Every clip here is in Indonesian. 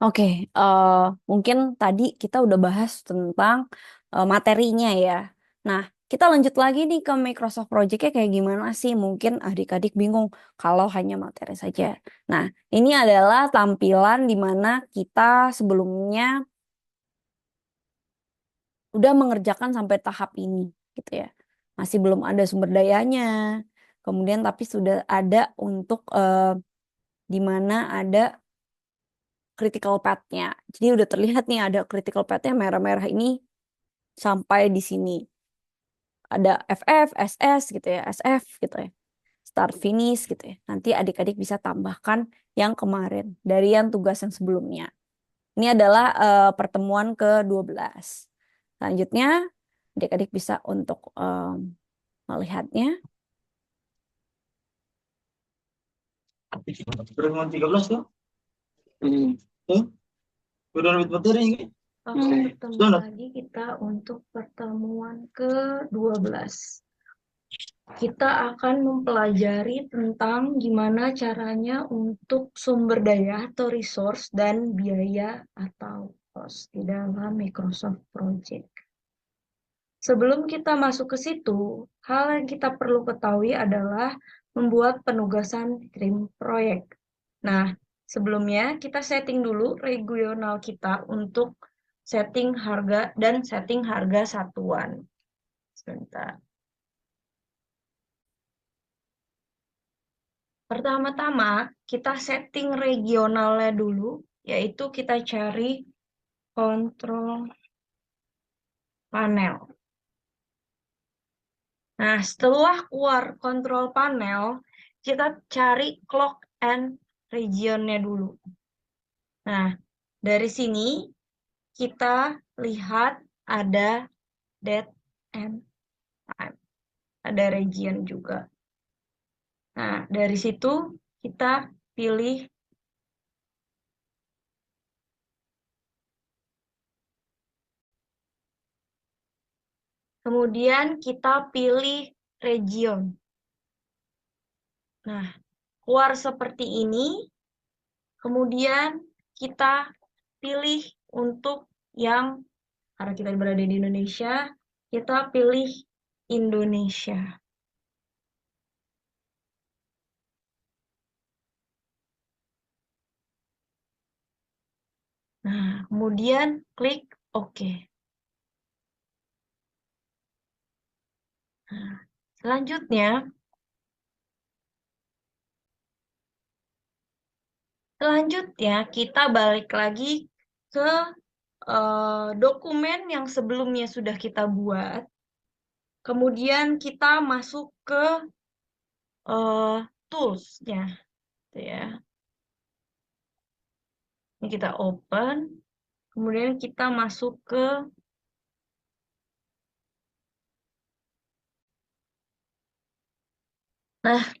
Oke, mungkin tadi kita udah bahas tentang materinya ya. Nah, kita lanjut lagi nih ke Microsoft Project-nya kayak gimana sih? Mungkin adik-adik bingung kalau hanya materi saja. Nah, ini adalah tampilan di mana kita sebelumnya udah mengerjakan sampai tahap ini, gitu ya. Masih belum ada sumber dayanya. Kemudian tapi sudah ada untuk di mana ada critical path-nya. Jadi udah terlihat nih ada critical path-nya merah-merah ini sampai di sini. Ada FF, SS gitu ya, SF gitu ya. Start finish gitu ya. Nanti adik-adik bisa tambahkan yang kemarin dari yang tugas yang sebelumnya. Ini adalah pertemuan ke-12. Selanjutnya adik-adik bisa untuk melihatnya. Pertemuan 13 tuh. Tuh, udah dapat materi ini. Bertemu lagi kita untuk pertemuan ke-12. Kita akan mempelajari tentang gimana caranya untuk sumber daya atau resource dan biaya atau cost di dalam Microsoft Project. Sebelum kita masuk ke situ, hal yang kita perlu ketahui adalah membuat penugasan tim proyek. Nah, sebelumnya kita setting dulu regional kita untuk setting harga dan setting harga satuan. Sebentar. Pertama-tama, kita setting regionalnya dulu, yaitu kita cari kontrol panel. Nah, setelah keluar kontrol panel, kita cari clock and regionnya dulu. Nah, dari sini kita lihat ada date and time. Ada region juga. Nah, dari situ kita pilih kemudian kita pilih region. Nah, keluar seperti ini. Kemudian kita pilih untuk yang karena kita berada di Indonesia, kita pilih Indonesia. Nah, kemudian klik OK. Nah, selanjutnya kita balik lagi ke dokumen yang sebelumnya sudah kita buat. Kemudian kita masuk ke tools-nya, gitu ya. Ini kita open, kemudian kita masuk ke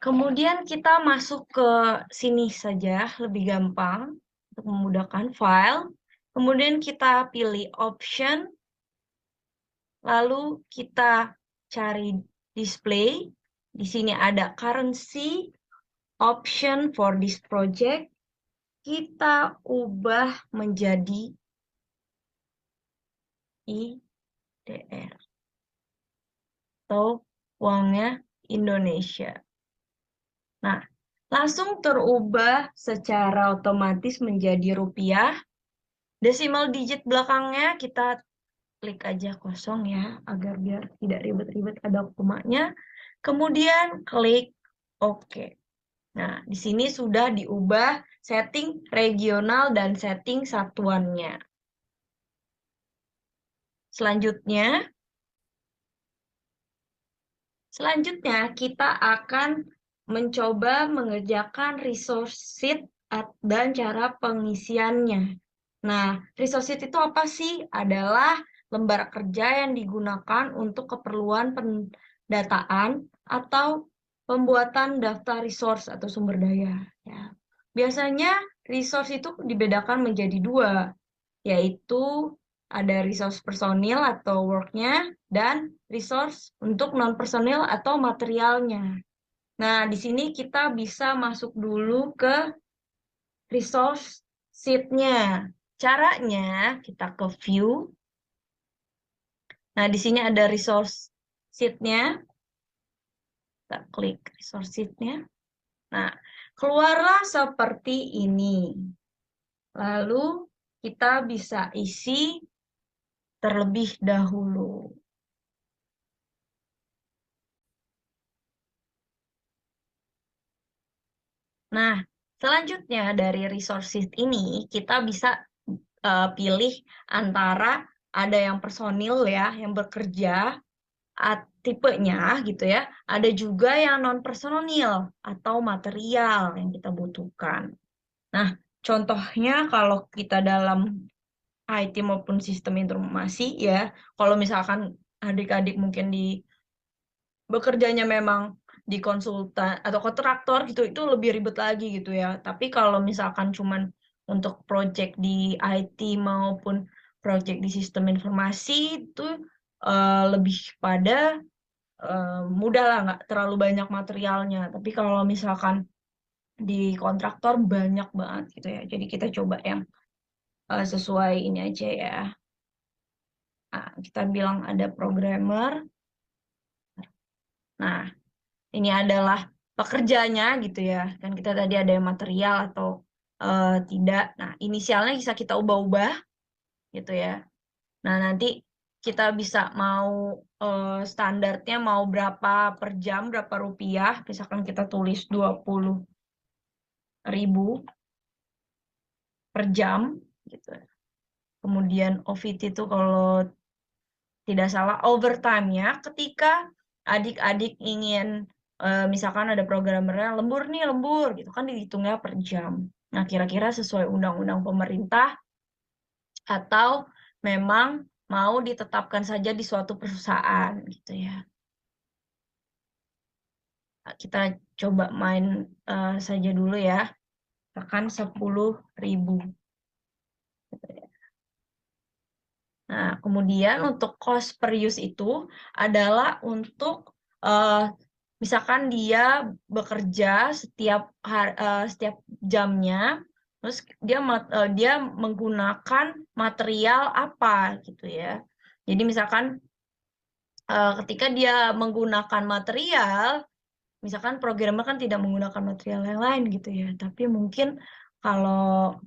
kemudian kita masuk ke sini saja, lebih gampang untuk memudahkan file. Kemudian kita pilih option, lalu kita cari display. Di sini ada currency, option for this project. Kita ubah menjadi IDR atau uangnya Indonesia. Nah, langsung terubah secara otomatis menjadi rupiah. Desimal digit belakangnya kita klik aja kosong ya, agar biar tidak ribet-ribet ada komanya. Kemudian klik OK. Nah, di sini sudah diubah setting regional dan setting satuannya. Selanjutnya kita akan mencoba mengerjakan resource sheet dan cara pengisiannya. Nah, resource sheet itu apa sih? Adalah lembar kerja yang digunakan untuk keperluan pendataan atau pembuatan daftar resource atau sumber daya. Ya. Biasanya resource itu dibedakan menjadi dua, yaitu ada resource personil atau work-nya dan resource untuk non-personil atau materialnya. Nah, di sini kita bisa masuk dulu ke resource sheet-nya. Caranya kita ke view. Nah, di sini ada resource sheet-nya. Kita klik resource sheet-nya. Nah, keluarlah seperti ini. Lalu kita bisa isi terlebih dahulu. Nah, selanjutnya dari resource sheet ini kita bisa pilih antara ada yang personil ya, yang bekerja, tipenya gitu ya. Ada juga yang non personil atau material yang kita butuhkan. Nah, contohnya kalau kita dalam IT maupun sistem informasi ya, kalau misalkan adik-adik mungkin di bekerjanya memang di konsultan atau kontraktor gitu, itu lebih ribet lagi gitu ya. Tapi kalau misalkan cuman untuk project di IT maupun project di sistem informasi itu lebih pada mudah lah, nggak terlalu banyak materialnya. Tapi kalau misalkan di kontraktor banyak banget gitu ya. Jadi kita coba yang sesuai ini aja ya. Nah, kita bilang ada programmer. Nah, ini adalah pekerjanya gitu ya. Kan kita tadi ada yang material atau tidak. Nah, inisialnya bisa kita ubah-ubah gitu ya. Nah, nanti kita bisa mau standarnya mau berapa per jam, berapa rupiah. Misalkan kita tulis 20.000 per jam gitu. Kemudian OVT itu kalau tidak salah overtime-nya ketika adik-adik ingin misalkan ada programmernya lembur nih lembur gitu kan dihitungnya per jam. Nah, kira-kira sesuai undang-undang pemerintah atau memang mau ditetapkan saja di suatu perusahaan gitu ya. Nah, kita coba main saja dulu ya. Tekan 10.000. Nah, kemudian untuk cost per use itu adalah untuk misalkan dia bekerja setiap jamnya, terus dia menggunakan material apa gitu ya. Jadi misalkan ketika dia menggunakan material, misalkan programmer kan tidak menggunakan material yang lain gitu ya, tapi mungkin kalau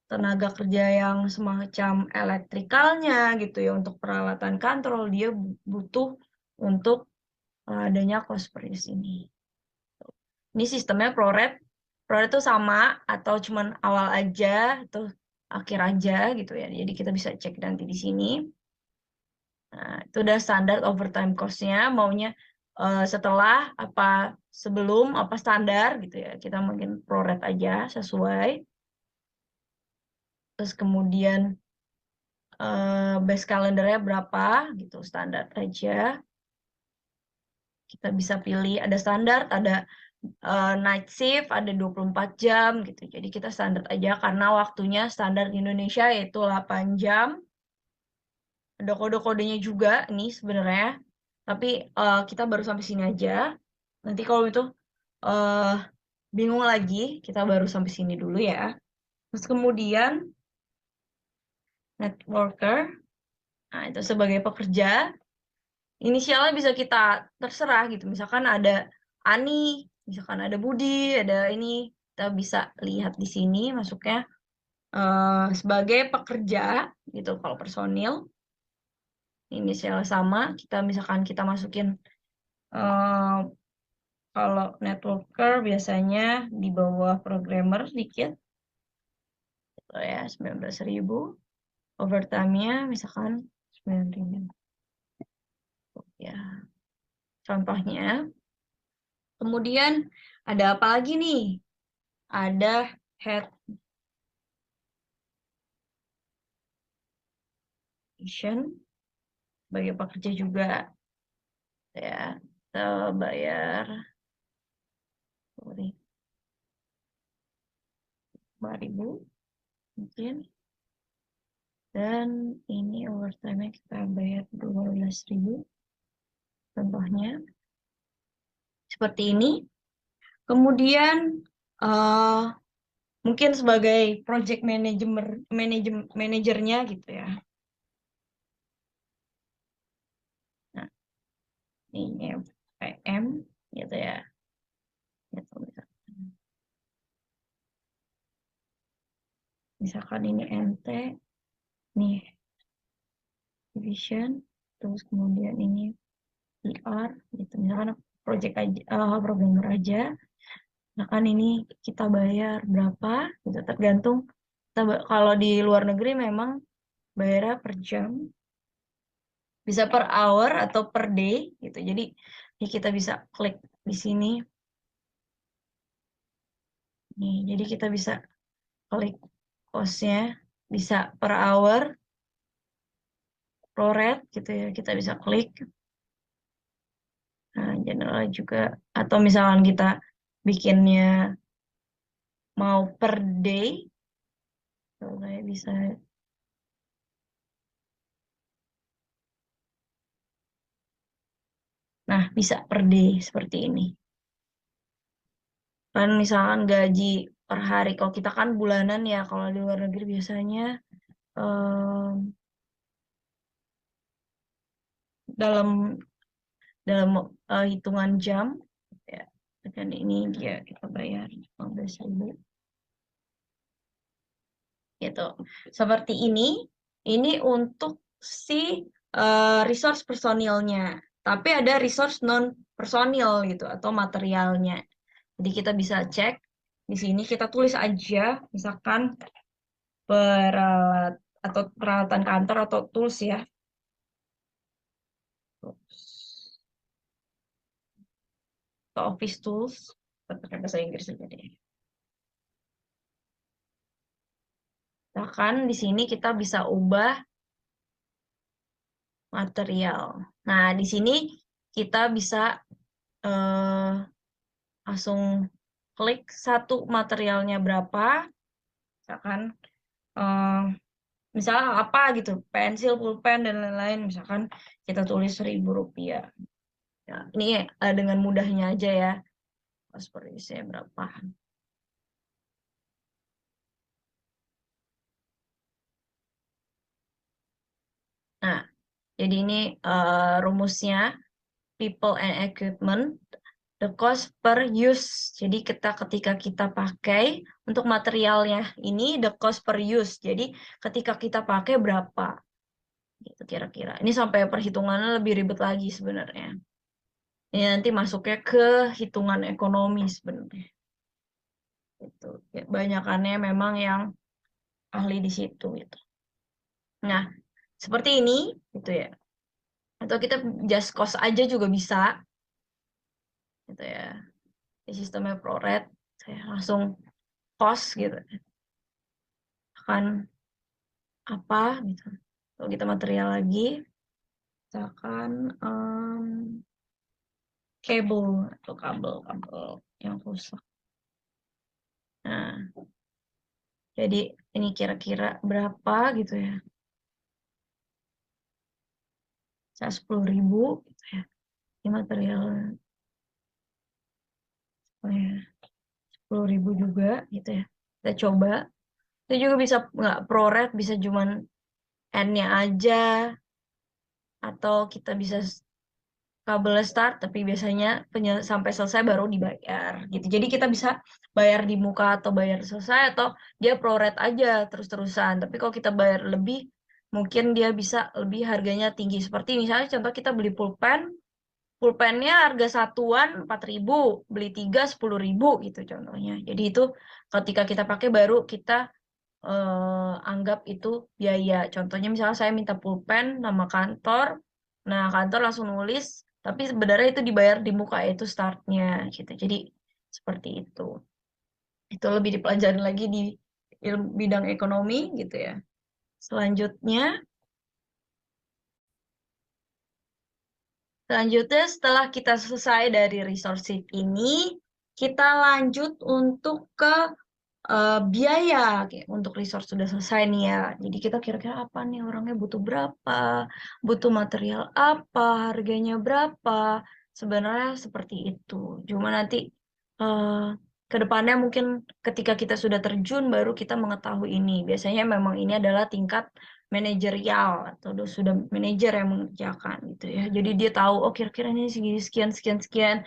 tenaga kerja yang semacam elektrikalnya gitu ya untuk peralatan kontrol dia butuh untuk adanya cost per use ini. Ini sistemnya ProRed. ProRed itu sama atau cuman awal aja atau akhir aja gitu ya. Jadi kita bisa cek nanti di sini. Nah, itu udah standar overtime cost-nya maunya setelah apa sebelum apa standar gitu ya. Kita mungkin ProRed aja sesuai. Terus kemudian base kalendernya berapa gitu standar aja kita bisa pilih ada standar ada night shift ada 24 jam gitu jadi kita standar aja karena waktunya standar di Indonesia yaitu 8 jam ada kode-kodenya juga nih sebenarnya tapi kita baru sampai sini aja nanti kalau itu uh, bingung lagi kita baru sampai sini dulu ya terus kemudian networker nah itu sebagai pekerja inisialnya bisa kita terserah gitu. Misalkan ada Ani, misalkan ada Budi, ada ini kita bisa lihat di sini masuknya sebagai pekerja gitu. Kalau personil inisialnya sama, kita misalkan kita masukin eh, kalau networker biasanya di bawah programmer sedikit, gitu ya 19.000. Overtime-nya misalkan 9.000. Ya, contohnya. Kemudian ada apa lagi nih? Ada head station sebagai pekerja juga ya kita bayar sorry 5.000 mungkin dan ini overtime kita bayar 12.000 contohnya seperti ini kemudian eh mungkin sebagai project manajernya gitu ya. Nah, ini PM gitu ya. Gitu, misalkan ini NT, nih division, terus kemudian ini PR, gitu. Misalkan project aja, programmer aja. Nah kan ini kita bayar berapa, gitu. Tergantung, kalau di luar negeri memang bayarnya per jam, bisa per hour atau per day, gitu. Jadi ya kita bisa klik di sini, nih. Jadi kita bisa klik cost-nya, bisa per hour, pro rate, gitu ya. Kita bisa klik. Nah, general juga, atau misalkan kita bikinnya mau per day, kalau kayak bisa. Nah, bisa per day seperti ini. Kan misalkan gaji per hari, kalau kita kan bulanan ya, kalau di luar negeri biasanya em, dalam dalam hitungan jam ya. Dan ini dia kita bayar 15.000 gitu. Seperti ini untuk si resource personilnya. Tapi ada resource non personil gitu atau materialnya. Jadi kita bisa cek di sini, kita tulis aja misalkan peralat atau peralatan kantor atau tools ya. Atau office tools, pakai bahasa Inggris aja deh. Bahkan di sini kita bisa ubah material. Nah, di sini kita bisa eh, langsung klik satu materialnya berapa, misalkan eh, misalnya apa gitu, pensil, pulpen dan lain-lain, misalkan kita tulis Rp1.000. Ya, ini dengan mudahnya aja ya, seperti saya berapa. Nah, jadi ini rumusnya people and equipment, the cost per use. Jadi ketika kita pakai untuk materialnya ini the cost per use. Jadi ketika kita pakai berapa gitu kira-kira. Ini sampai perhitungannya lebih ribet lagi sebenarnya. Ini nanti masuknya ke hitungan ekonomi sebenarnya. Itu ya, banyakannya memang yang ahli di situ gitu. Nah, seperti ini gitu ya. Atau kita just cost aja juga bisa gitu ya. Di sistemnya ProRate saya langsung cost gitu. Akan apa gitu. Kalau kita material lagi, misalkan kabel atau kabel yang rusak. Nah, jadi ini kira-kira berapa gitu ya? Saya 10.000 gitu ya. Ini material oh ya, 10.000 juga gitu ya. Kita coba. Itu juga bisa nggak ProRate, bisa cuman N-nya aja, atau kita bisa kabel start, tapi biasanya sampai selesai baru dibayar gitu. Jadi kita bisa bayar di muka atau bayar selesai, atau dia prorate aja terus-terusan. Tapi kalau kita bayar lebih, mungkin dia bisa lebih harganya tinggi. Seperti misalnya contoh kita beli pulpen, pulpennya harga satuan 4.000, beli 3 10.000 gitu contohnya. Jadi itu ketika kita pakai baru kita anggap itu biaya. Contohnya misalnya saya minta pulpen nama kantor, nah kantor langsung nulis, tapi sebenarnya itu dibayar di muka itu startnya gitu. Jadi seperti itu. Itu lebih dipelajari lagi di ilmu bidang ekonomi gitu ya. Selanjutnya setelah kita selesai dari resource sheet ini, kita lanjut untuk ke biaya. Oke, untuk resource sudah selesai nih ya. Jadi kita kira-kira apa nih, orangnya butuh berapa, butuh material apa, harganya berapa. Sebenarnya seperti itu. Cuma nanti eh, kedepannya mungkin ketika kita sudah terjun baru kita mengetahui ini. Biasanya memang ini adalah tingkat manajerial atau sudah manajer yang mengerjakan gitu ya. Jadi dia tahu oh kira-kira ini segini sekian sekian sekian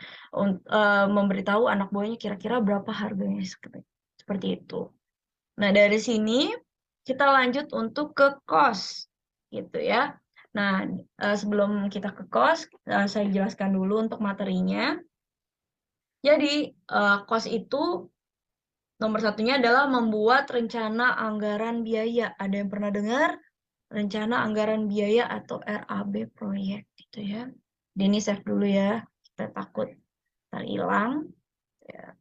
memberitahu anak buahnya kira-kira berapa harganya seperti itu. Nah, dari sini kita lanjut untuk ke cost gitu ya. Nah, sebelum kita ke cost, saya jelaskan dulu untuk materinya. Jadi, cost itu nomor satunya adalah membuat rencana anggaran biaya. Ada yang pernah dengar rencana anggaran biaya atau RAB proyek gitu ya. Ini save dulu ya. Kita takut terhilang. Ya.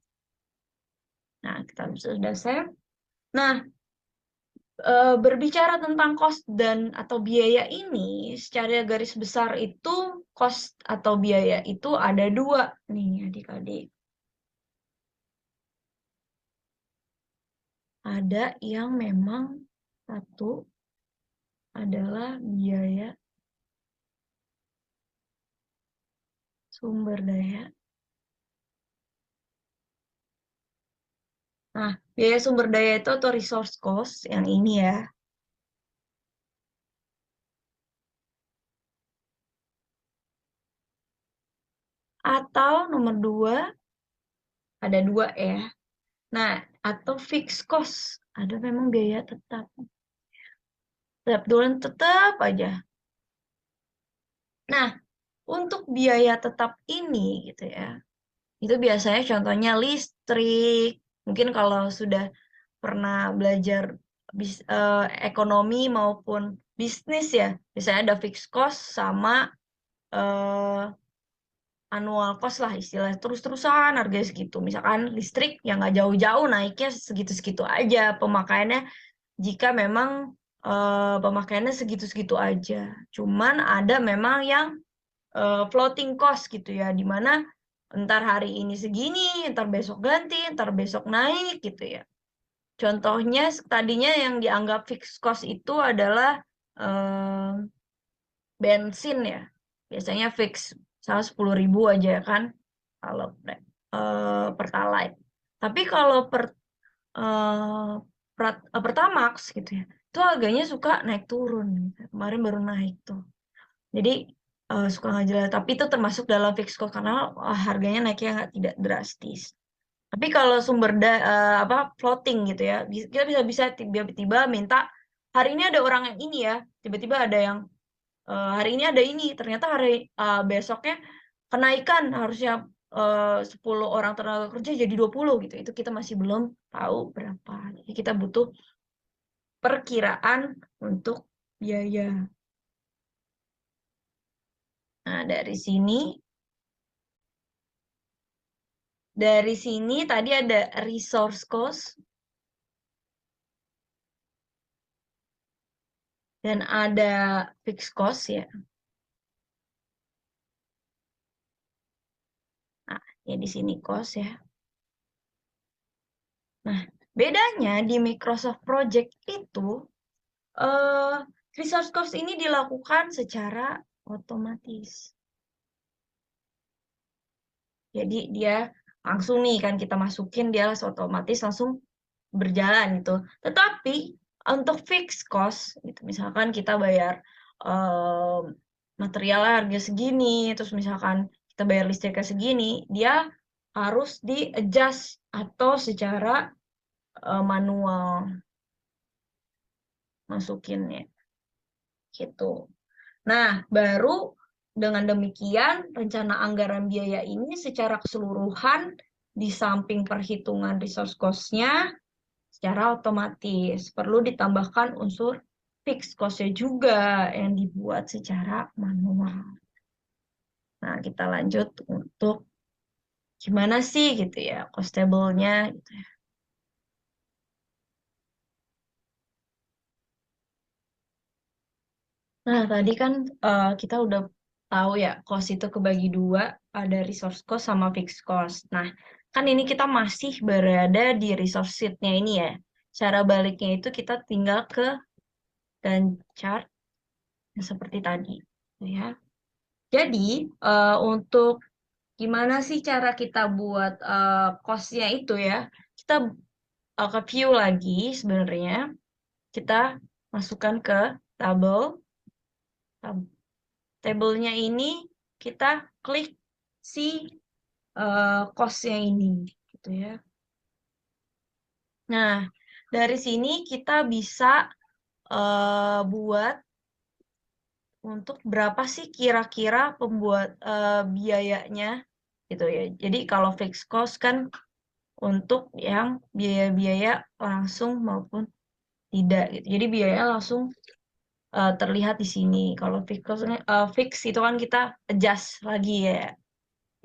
Nah, kita sudah save. Nah, berbicara tentang cost dan atau biaya ini, secara garis besar itu cost atau biaya itu ada dua nih adik-adik. Ada yang memang satu adalah biaya sumber daya. Nah, biaya sumber daya itu atau resource cost yang ini ya. Atau nomor dua, ada dua ya. Nah, atau fixed cost. Ada memang biaya tetap. Tetap turun tetap aja. Nah, untuk biaya tetap ini gitu ya. Itu biasanya contohnya listrik. Mungkin kalau sudah pernah belajar ekonomi maupun bisnis ya, biasanya ada fixed cost sama eh, annual cost lah istilahnya. Terus-terusan harganya segitu. Misalkan listrik yang nggak jauh-jauh naiknya segitu-segitu aja. Pemakaiannya jika memang pemakaiannya segitu-segitu aja. Cuman ada memang yang floating cost gitu ya, dimana ntar hari ini segini, ntar besok ganti, ntar besok naik gitu ya. Contohnya tadinya yang dianggap fixed cost itu adalah bensin ya, biasanya fix salah 10.000 aja kan kalau Pertalite. Tapi kalau Pertamax gitu ya, itu harganya suka naik turun. Kemarin baru naik tuh. Jadi suka nggak jelas. Tapi itu termasuk dalam fixed cost karena harganya naiknya nggak tidak drastis. Tapi kalau apa floating gitu ya, kita bisa tiba-tiba minta hari ini ada orang yang ini ya, tiba-tiba ada yang hari ini ada ini, ternyata hari besoknya kenaikan harusnya 10 orang tenaga kerja jadi 20 gitu. Itu kita masih belum tahu berapa. Jadi kita butuh perkiraan untuk biaya. Nah, dari sini tadi ada resource cost dan ada fixed cost ya. Nah, ya di sini cost ya. Nah, bedanya di Microsoft Project itu resource cost ini dilakukan secara otomatis. Jadi dia langsung nih kan kita masukin dia otomatis langsung berjalan gitu. Tetapi untuk fixed cost gitu misalkan kita bayar materialnya harga segini, terus misalkan kita bayar listriknya segini, dia harus di-adjust atau secara manual masukinnya gitu. Nah, baru dengan demikian rencana anggaran biaya ini secara keseluruhan di samping perhitungan resource cost-nya secara otomatis perlu ditambahkan unsur fixed cost-nya juga yang dibuat secara manual. Nah, kita lanjut untuk gimana sih gitu ya cost table-nya gitu ya. Nah, tadi kan kita udah tahu ya cost itu kebagi dua, ada resource cost sama fixed cost. Nah, kan ini kita masih berada di resource sheet-nya ini ya. Cara baliknya itu kita tinggal ke dan chart yang seperti tadi, ya. Jadi untuk Gimana sih cara kita buat cost-nya itu ya? Kita ke view lagi sebenarnya. Kita masukkan ke tabel. Tabelnya ini kita klik si cost-nya ini gitu ya. Nah, dari sini kita bisa buat untuk berapa sih kira-kira biayanya gitu ya. Jadi kalau fixed cost kan untuk yang biaya-biaya langsung maupun tidak gitu. Jadi biaya langsung terlihat di sini. Kalau fix itu kan kita adjust lagi ya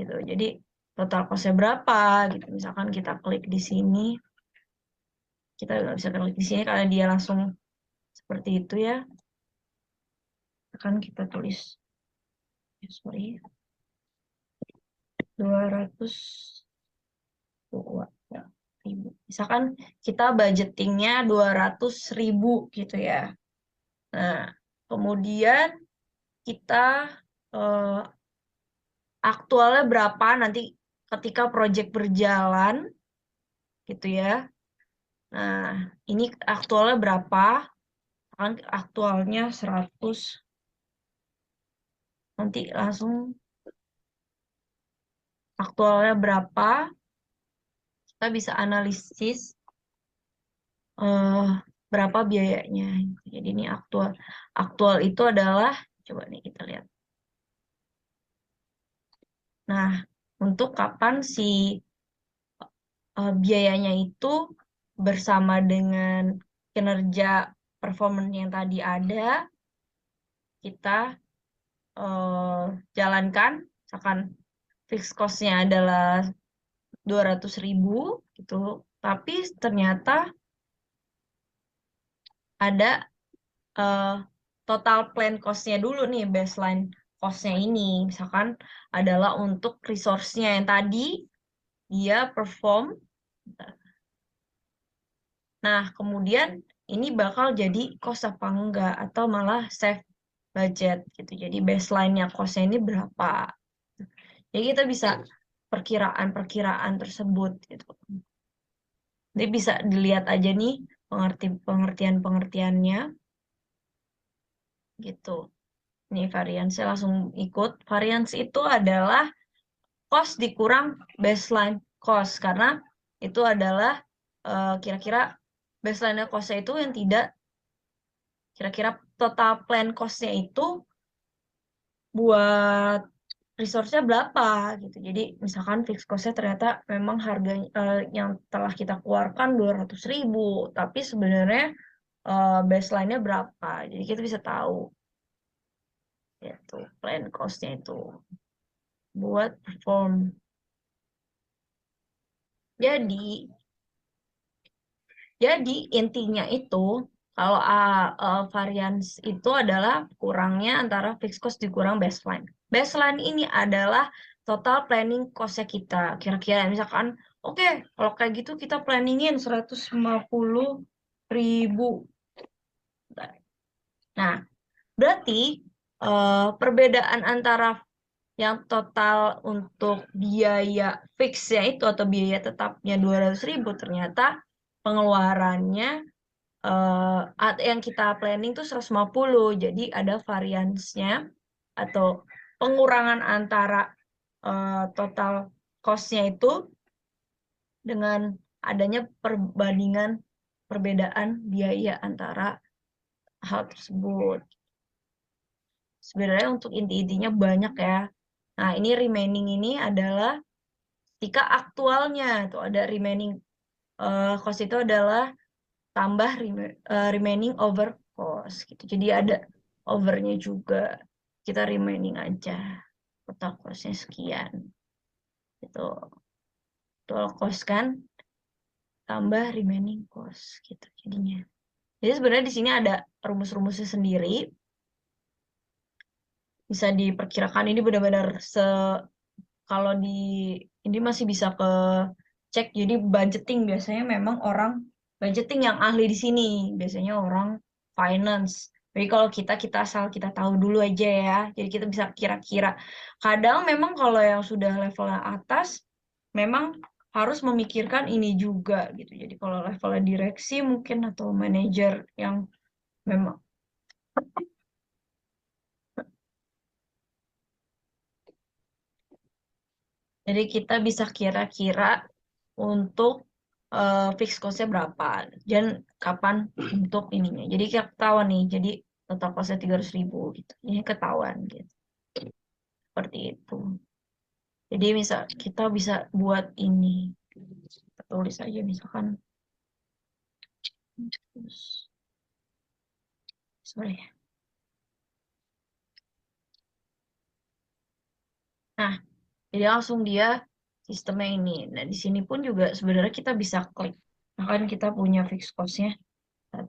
gitu. Jadi total costnya berapa gitu. Misalkan kita klik di sini, kita nggak bisa klik di sini karena dia langsung seperti itu ya. Akan kita tulis, sorry, 200 ribu. Misalkan kita budgetingnya 200.000 gitu ya. Nah, kemudian kita eh, aktualnya berapa nanti ketika project berjalan gitu ya. Nah, ini aktualnya berapa? Kan aktualnya 100. Nanti langsung aktualnya berapa? Kita bisa analisis eh, berapa biayanya. Jadi ini aktual. Aktual itu adalah, coba nih kita lihat. Nah, untuk kapan si biayanya itu bersama dengan kinerja performance yang tadi ada, kita jalankan, misalkan fixed cost-nya adalah 200.000 gitu, tapi ternyata ada eh, total plan cost-nya dulu nih, baseline cost-nya ini, misalkan adalah untuk resource-nya yang tadi dia perform. Nah, kemudian ini bakal jadi cost apa enggak, atau malah save budget gitu. Jadi baseline-nya cost-nya ini berapa. Jadi kita bisa perkiraan-perkiraan tersebut gitu. Jadi bisa dilihat aja nih pengertian-pengertiannya gitu. Ini variance saya langsung ikut. Variance itu adalah cost dikurang baseline cost, karena itu adalah kira-kira baseline cost-nya itu yang tidak, kira-kira total plan cost-nya itu buat resource-nya berapa gitu. Jadi misalkan fixed cost-nya ternyata memang harganya yang telah kita keluarkan 200.000, tapi sebenarnya baseline-nya berapa. Jadi kita bisa tahu yaitu plan cost-nya itu buat perform. Jadi Jadi intinya itu kalau variance itu adalah kurangnya antara fixed cost dikurang baseline. Baseline ini adalah total planning cost-nya kita. Kira-kira misalkan, oke, kalau kayak gitu kita planningin 150.000. Nah, berarti perbedaan antara yang total untuk biaya fixnya itu atau biaya tetapnya 200.000, ternyata pengeluarannya yang kita planning tuh 150. Jadi ada variance-nya atau pengurangan antara total cost-nya itu dengan adanya perbedaan biaya antara hal tersebut. Sebenarnya untuk inti-intinya banyak ya. Nah, ini remaining ini adalah ketika aktualnya itu ada remaining cost itu adalah tambah remaining over cost gitu. Jadi ada overnya juga. Kita remaining aja. Total costnya sekian. Itu total cost kan tambah remaining cost gitu jadinya. Jadi sebenarnya di sini ada rumus-rumusnya sendiri. Bisa diperkirakan ini benar-benar kalau di ini masih bisa ke cek. Jadi budgeting biasanya memang orang budgeting yang ahli di sini. Biasanya orang finance. Jadi kalau kita asal kita tahu dulu aja ya. Jadi kita bisa kira-kira. Kadang memang kalau yang sudah levelnya atas, memang harus memikirkan ini juga gitu. Jadi kalau levelnya direksi mungkin atau manajer yang memang. Jadi kita bisa kira-kira untuk fix cost-nya berapa dan kapan untuk ininya. Jadi kita ketahuan nih, jadi total cost-nya 300.000 gitu. Ini ketahuan gitu. Seperti itu. Jadi misal kita bisa buat ini. Kita tulis aja misalkan. Sorry. Nah, jadi langsung dia sistemnya ini. Nah, di sini pun juga sebenarnya kita bisa klik. Nah, kan kita punya fix cost-nya 1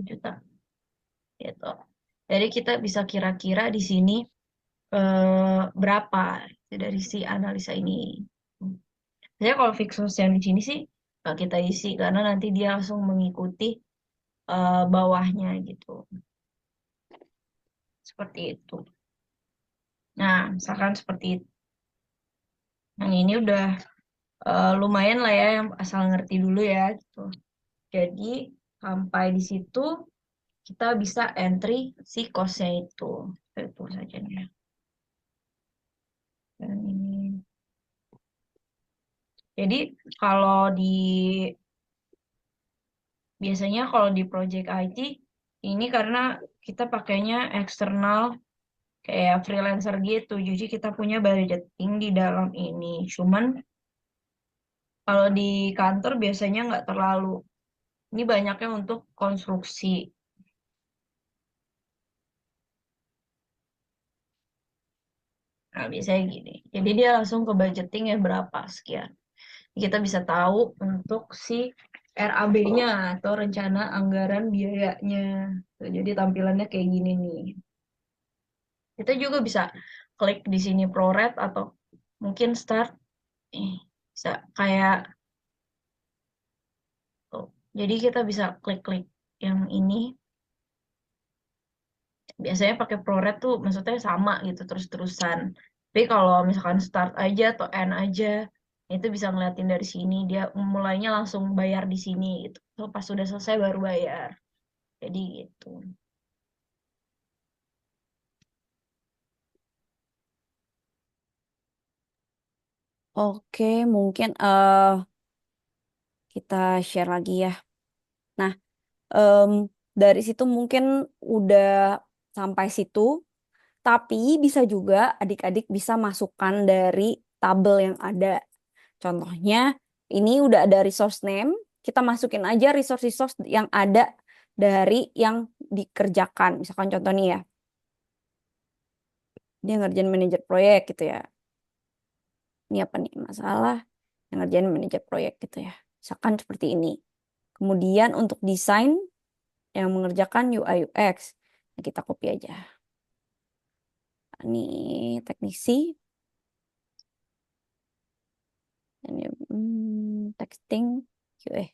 juta gitu. Jadi kita bisa kira-kira di sini berapa dari si analisa ini. Saya kalau fix cost yang di sini sih nggak kita isi karena nanti dia langsung mengikuti bawahnya gitu. Seperti itu. Nah, misalkan seperti itu. Yang ini udah lumayan lah ya, yang asal ngerti dulu ya gitu. Jadi sampai di situ kita bisa entry si cost-nya itu. Itu saja nih. Dan ini. Jadi kalau biasanya kalau di project IT ini karena kita pakainya eksternal kayak freelancer gitu. Jadi kita punya budgeting di dalam ini. Cuman kalau di kantor biasanya nggak terlalu. Ini banyaknya untuk konstruksi. Nah, biasanya gini. Jadi dia langsung ke budgeting ya berapa sekian. Kita bisa tahu untuk si RAB-nya atau rencana anggaran biayanya. Tuh, jadi tampilannya kayak gini nih. Kita juga bisa klik di sini ProRate atau mungkin start. Bisa kayak tuh. Jadi kita bisa klik-klik yang ini. Biasanya pakai ProRate tuh maksudnya sama gitu terus-terusan. Tapi kalau misalkan start aja atau end aja, itu bisa ngeliatin dari sini. Dia mulainya langsung bayar di sini gitu. So, pas sudah selesai baru bayar. Jadi gitu. Oke, mungkin kita share lagi ya. Nah, em, dari situ mungkin udah sampai situ, tapi bisa juga adik-adik bisa masukkan dari tabel yang ada. Contohnya, ini udah ada resource name, kita masukin aja resource-resource yang ada dari yang dikerjakan. Misalkan contoh nih ya, dia ngerjain manajer proyek gitu ya. Ini apa nih masalah yang ngerjain manajer proyek gitu ya. Misalkan seperti ini. Kemudian untuk desain yang mengerjakan UI UX, nah, kita copy aja. Ini teknisi, ini texting QA.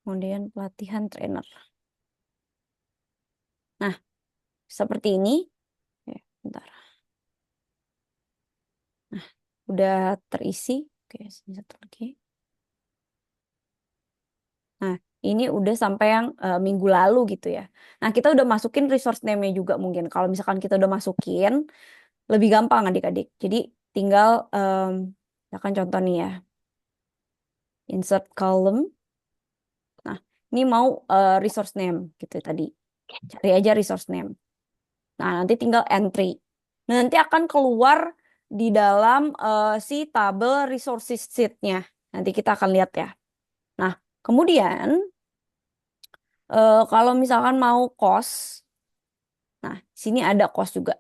Kemudian pelatihan trainer. Nah, seperti ini. Oke, bentar. Nah, udah terisi. Oke, sini satu lagi. Nah, ini udah sampai yang minggu lalu gitu ya. Nah, kita udah masukin resource name-nya juga mungkin. Kalau misalkan kita udah masukin, lebih gampang adik-adik. Jadi tinggal, misalkan contoh nih ya. Insert column. Nah, ini mau resource name gitu tadi. Cari aja resource name. Nah, nanti tinggal entry. Nah, nanti akan keluar di dalam si tabel resources sheet-nya. Nanti kita akan lihat ya. Nah, kemudian kalau misalkan mau cost, nah sini ada cost juga.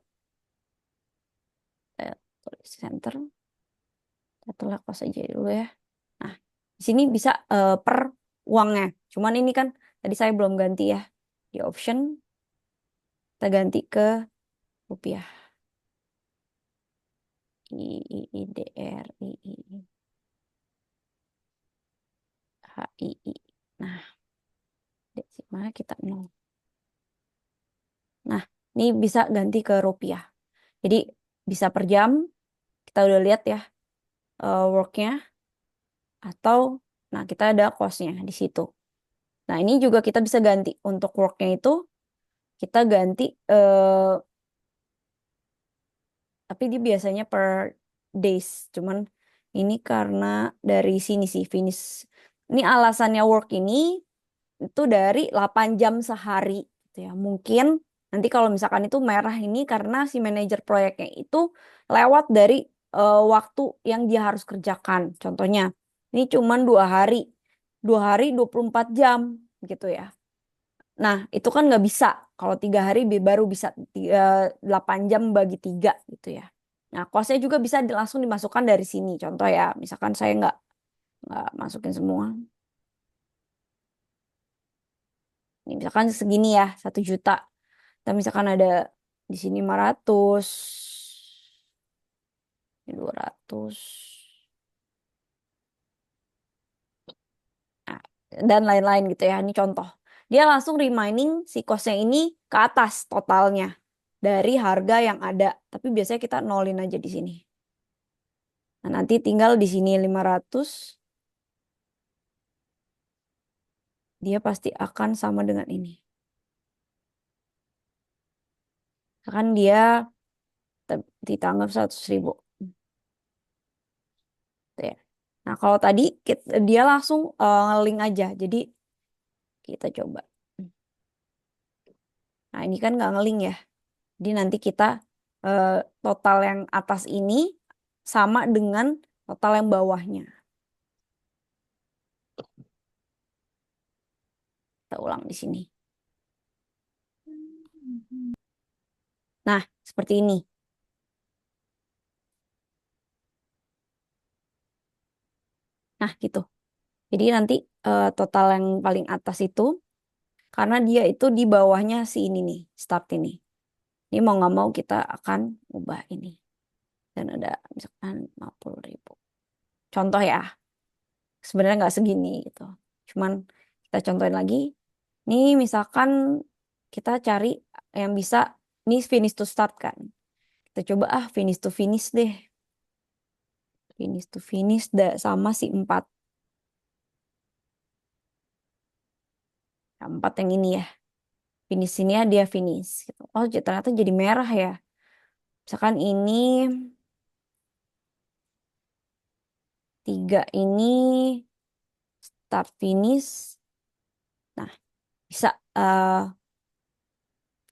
Tulis center, kita tulis cost aja dulu ya. Nah, di sini bisa per uangnya. Cuman ini kan tadi saya belum ganti ya di option. Kita ganti ke rupiah. IIDR. HII. Nah, desimal kita 0. Nah, ini bisa ganti ke rupiah. Jadi bisa per jam, kita udah lihat ya worknya, atau nah kita ada cost-nya di situ. Nah, ini juga kita bisa ganti untuk worknya itu kita ganti tapi dia biasanya per days. Cuman ini karena dari sini sih finish. Ini alasannya work ini itu dari 8 jam sehari gitu ya. Mungkin nanti kalau misalkan itu merah ini karena si manajer proyeknya itu lewat dari waktu yang dia harus kerjakan. Contohnya ini cuman 2 hari. 2 hari 24 jam gitu ya. Nah, itu kan nggak bisa. Kalau 3 hari baru bisa 8 jam bagi 3 gitu ya. Nah, cost-nya juga bisa langsung dimasukkan dari sini. Contoh ya, misalkan saya nggak masukin semua. Ini misalkan segini ya, 1 juta. Dan misalkan ada di sini 500, ini 200. Nah, dan lain-lain gitu ya. Ini contoh. Dia langsung remaining si cost-nya ini ke atas totalnya dari harga yang ada. Tapi biasanya kita nolin aja di sini. Nah, nanti tinggal di sini 500. Dia pasti akan sama dengan ini. Akan dia ditambah 100.000. Gitu ya. Nah, kalau tadi dia langsung nge-link aja. Jadi kita coba. Nah, ini kan nggak nge-link ya. Jadi nanti kita total yang atas ini sama dengan total yang bawahnya. Kita ulang di sini. Nah, seperti ini. Nah, gitu. Jadi nanti total yang paling atas itu, karena dia itu di bawahnya si ini nih, start ini. Ini mau nggak mau kita akan ubah ini. Dan ada misalkan 50.000. Contoh ya, sebenarnya nggak segini gitu. Cuman kita contohin lagi. Ini misalkan kita cari yang bisa, ini finish to start kan. Kita coba finish to finish deh. Finish to finish sama si 4. Nah, 4 yang ini ya. Finish ini ya dia finish. Gitu. Oh ternyata jadi merah ya. Misalkan ini 3 ini start finish. Nah bisa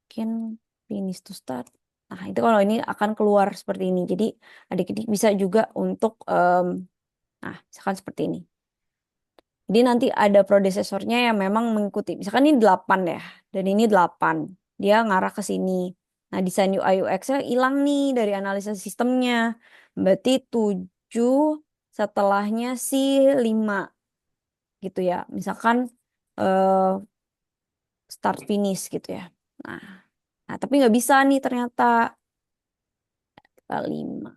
mungkin finish to start. Nah itu kalau ini akan keluar seperti ini. Jadi adik-adik bisa juga untuk nah misalkan seperti ini. Jadi nanti ada prodesesornya yang memang mengikuti. Misalkan ini 8 ya. Dan ini 8. Dia ngarah ke sini. Nah desain UI UX-nya hilang nih dari analisa sistemnya. Berarti 7 setelahnya si 5. Gitu ya. Misalkan start finish gitu ya. Nah tapi nggak bisa nih ternyata. Kita 5.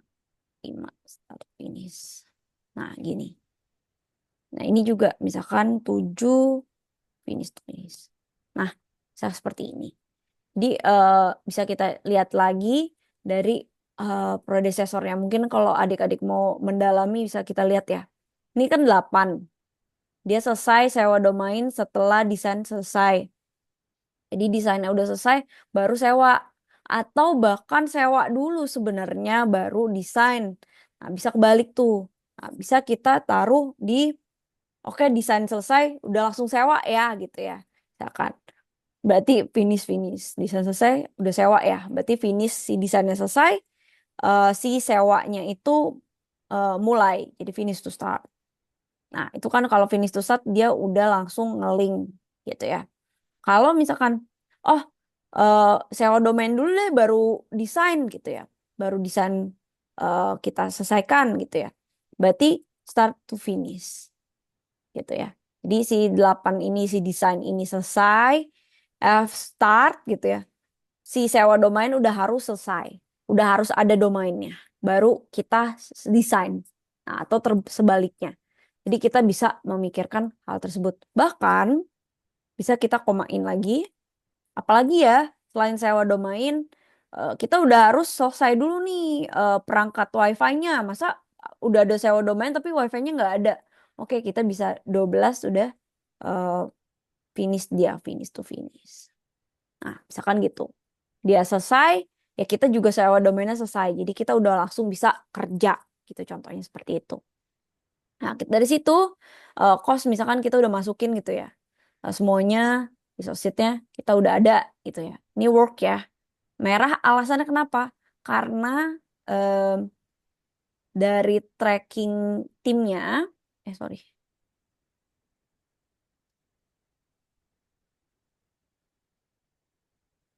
5 start finish. Nah gini. Nah ini juga misalkan 7 finish to finish. Nah, seperti ini. Jadi bisa kita lihat lagi dari prodesesornya. Mungkin kalau adik-adik mau mendalami bisa kita lihat ya. Ini kan 8. Dia selesai sewa domain setelah desain selesai. Jadi desainnya udah selesai baru sewa. Atau bahkan sewa dulu sebenarnya baru desain. Nah, bisa kebalik tuh. Nah, bisa kita taruh di oke desain selesai udah langsung sewa ya gitu ya. Misalkan. Berarti finish desain selesai udah sewa ya, berarti finish si desainnya selesai, si sewanya itu mulai jadi finish to start. Nah itu kan kalau finish to start dia udah langsung nge-link gitu ya. Kalau misalkan oh sewa domain dulu deh baru desain gitu ya, baru desain kita selesaikan gitu ya, berarti start to finish gitu ya. Jadi si 8 ini si desain ini selesai, start gitu ya. Si sewa domain udah harus selesai. Udah harus ada domainnya. Baru kita desain. Nah, atau sebaliknya. Jadi kita bisa memikirkan hal tersebut. Bahkan bisa kita komain lagi. Apalagi ya, selain sewa domain, kita udah harus selesai dulu nih perangkat wifi-nya. Masa udah ada sewa domain tapi wifi-nya nggak ada. Oke, kita bisa 12 udah eh, finish dia, finish to finish. Nah, misalkan gitu. Dia selesai, ya kita juga sewa domainnya selesai. Jadi kita udah langsung bisa kerja. Gitu contohnya seperti itu. Nah, dari situ, cost misalkan kita udah masukin gitu ya. Semuanya, resource-nya kita udah ada gitu ya. Ini work ya. Merah alasannya kenapa? Karena em, dari tracking timnya, sorry.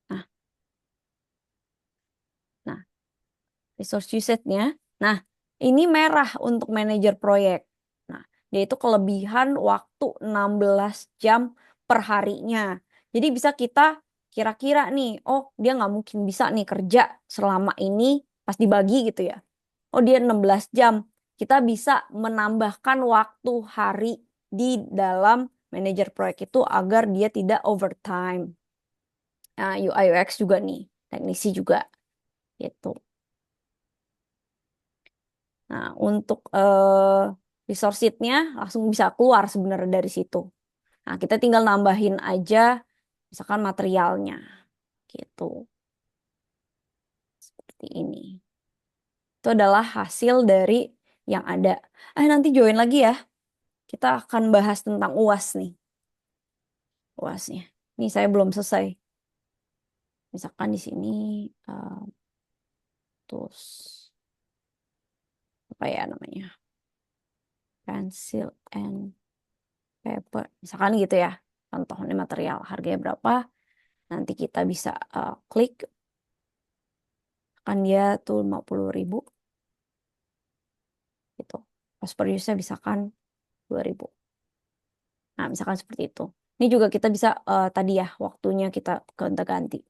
Nah, nah, resource usage-nya. Nah, ini merah untuk manajer proyek. Nah, yaitu kelebihan waktu 16 jam per harinya. Jadi bisa kita kira-kira nih, oh dia nggak mungkin bisa nih kerja selama ini pas dibagi gitu ya. Oh dia 16 jam. Kita bisa menambahkan waktu hari di dalam manajer proyek itu agar dia tidak overtime. Nah, UI UX juga nih, teknisi juga gitu. Nah, untuk resource sheet-nya langsung bisa keluar sebenarnya dari situ. Nah, kita tinggal nambahin aja misalkan materialnya gitu. Seperti ini. Itu adalah hasil dari yang ada. Nanti join lagi ya. Kita akan bahas tentang UAS nih. UASnya. Ini saya belum selesai. Misalkan di sini terus apa ya namanya? Pencil and paper. Misalkan gitu ya. Contoh ini material harganya berapa? Nanti kita bisa klik, kan dia tuh 50.000 gitu. Cost per use-nya misalkan 2.000. Nah, misalkan seperti itu. Ini juga kita bisa tadi ya waktunya kita gonta-ganti.